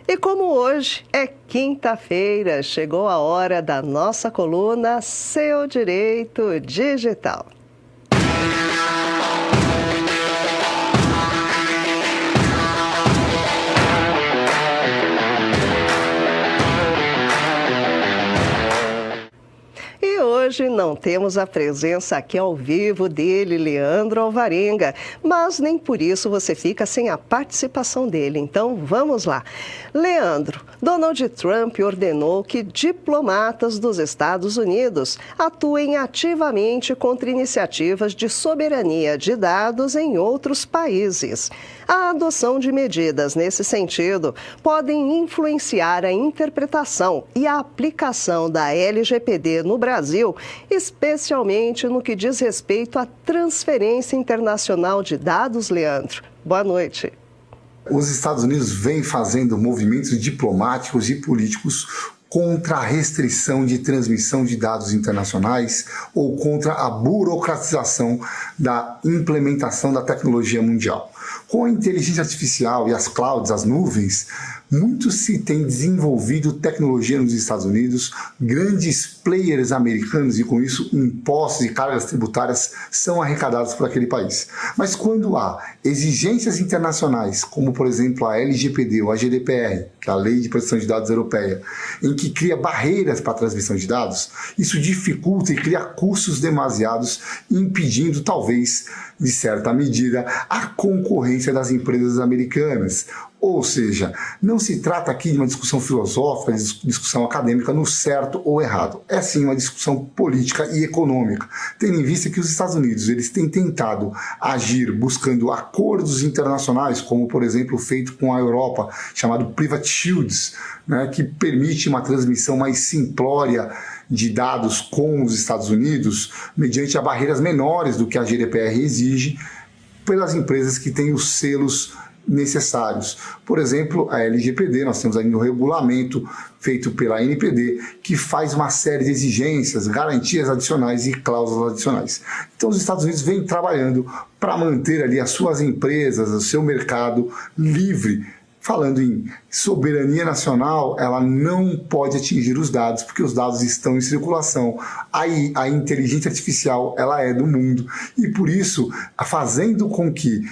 E como hoje é quinta-feira, chegou a hora da nossa coluna Seu Direito Digital. E hoje não temos a presença aqui ao vivo dele, Leandro Alvarenga, mas nem por isso você fica sem a participação dele. Então vamos lá. Leandro, Donald Trump ordenou que diplomatas dos Estados Unidos atuem ativamente contra iniciativas de soberania de dados em outros países. A adoção de medidas nesse sentido podem influenciar a interpretação e a aplicação da LGPD no Brasil, especialmente no que diz respeito à transferência internacional de dados, Leandro. Boa noite. Os Estados Unidos vêm fazendo movimentos diplomáticos e políticos contra a restrição de transmissão de dados internacionais ou contra a burocratização da implementação da tecnologia mundial. Com a inteligência artificial e as clouds, as nuvens, muito se tem desenvolvido tecnologia nos Estados Unidos, grandes players americanos e com isso impostos e cargas tributárias são arrecadados por aquele país. Mas quando há exigências internacionais, como por exemplo a LGPD ou a GDPR, que é a Lei de Proteção de Dados Europeia, em que cria barreiras para a transmissão de dados, isso dificulta e cria custos demasiados, impedindo talvez, de certa medida, a concorrência das empresas americanas. Ou seja, não se trata aqui de uma discussão filosófica, de discussão acadêmica no certo ou errado. É sim uma discussão política e econômica, tendo em vista que os Estados Unidos eles têm tentado agir buscando acordos internacionais, como por exemplo feito com a Europa, chamado Private Shields, né, que permite uma transmissão mais simplória de dados com os Estados Unidos, mediante barreiras menores do que a GDPR exige, pelas empresas que têm os selos necessários. Por exemplo, a LGPD, nós temos ainda um regulamento feito pela ANPD que faz uma série de exigências, garantias adicionais e cláusulas adicionais. Então os Estados Unidos vêm trabalhando para manter ali as suas empresas, o seu mercado livre. Falando em soberania nacional, ela não pode atingir os dados, porque os dados estão em circulação. Aí a inteligência artificial ela é do mundo e por isso, fazendo com que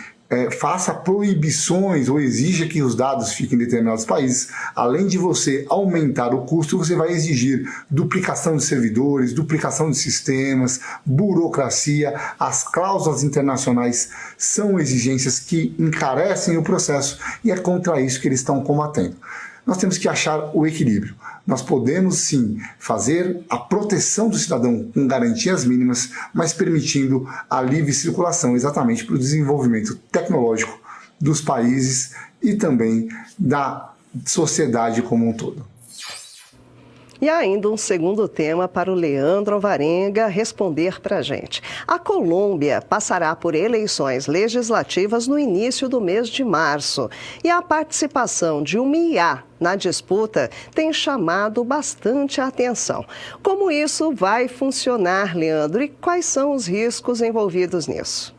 faça proibições ou exija que os dados fiquem em determinados países, além de você aumentar o custo, você vai exigir duplicação de servidores, duplicação de sistemas, burocracia. As cláusulas internacionais são exigências que encarecem o processo e é contra isso que eles estão combatendo. Nós temos que achar o equilíbrio. Nós podemos sim fazer a proteção do cidadão com garantias mínimas, mas permitindo a livre circulação exatamente para o desenvolvimento tecnológico dos países e também da sociedade como um todo. E ainda um segundo tema para o Leandro Alvarenga responder para a gente. A Colômbia passará por eleições legislativas no início do mês de março. E a participação de uma IA na disputa tem chamado bastante a atenção. Como isso vai funcionar, Leandro? E quais são os riscos envolvidos nisso?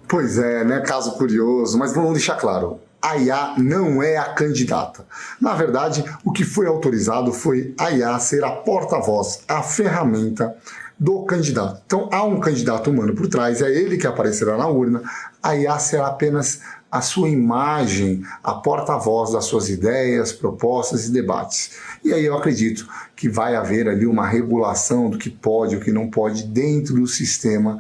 Pois é, né? Caso curioso, mas vamos deixar claro. A IA não é a candidata. Na verdade, o que foi autorizado foi a IA ser a porta-voz, a ferramenta do candidato. Então, há um candidato humano por trás, é ele que aparecerá na urna. A IA será apenas a sua imagem, a porta-voz das suas ideias, propostas e debates. E aí eu acredito que vai haver ali uma regulação do que pode e o que não pode dentro do sistema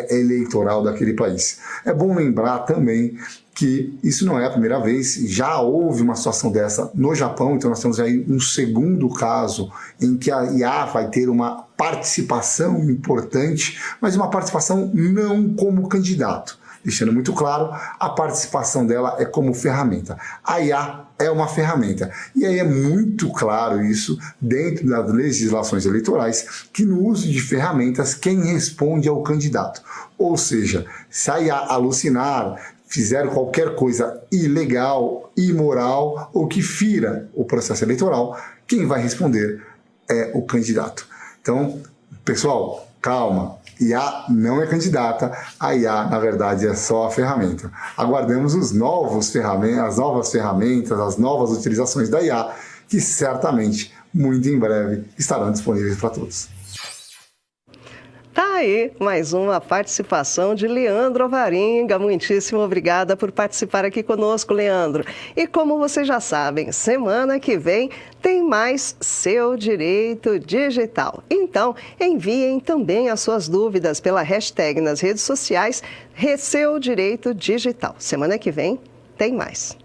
eleitoral daquele país. É bom lembrar também que isso não é a primeira vez, já houve uma situação dessa no Japão, então nós temos aí um segundo caso em que a IA vai ter uma participação importante, mas uma participação não como candidato. Deixando muito claro, a participação dela é como ferramenta. A IA é uma ferramenta. E aí é muito claro isso dentro das legislações eleitorais, que no uso de ferramentas, quem responde é o candidato. Ou seja, se a IA alucinar, fizer qualquer coisa ilegal, imoral ou que fira o processo eleitoral, quem vai responder é o candidato. Então, pessoal, Calma, IA não é candidata, a IA, na verdade, é só a ferramenta. Aguardemos as novas ferramentas, as novas utilizações da IA, que certamente, muito em breve, estarão disponíveis para todos. Tá aí, mais uma participação de Leandro Alvarenga. Muitíssimo obrigada por participar aqui conosco, Leandro. E como vocês já sabem, semana que vem tem mais Seu Direito Digital. Então, enviem também as suas dúvidas pela hashtag nas redes sociais Seu Direito Digital. Semana que vem tem mais.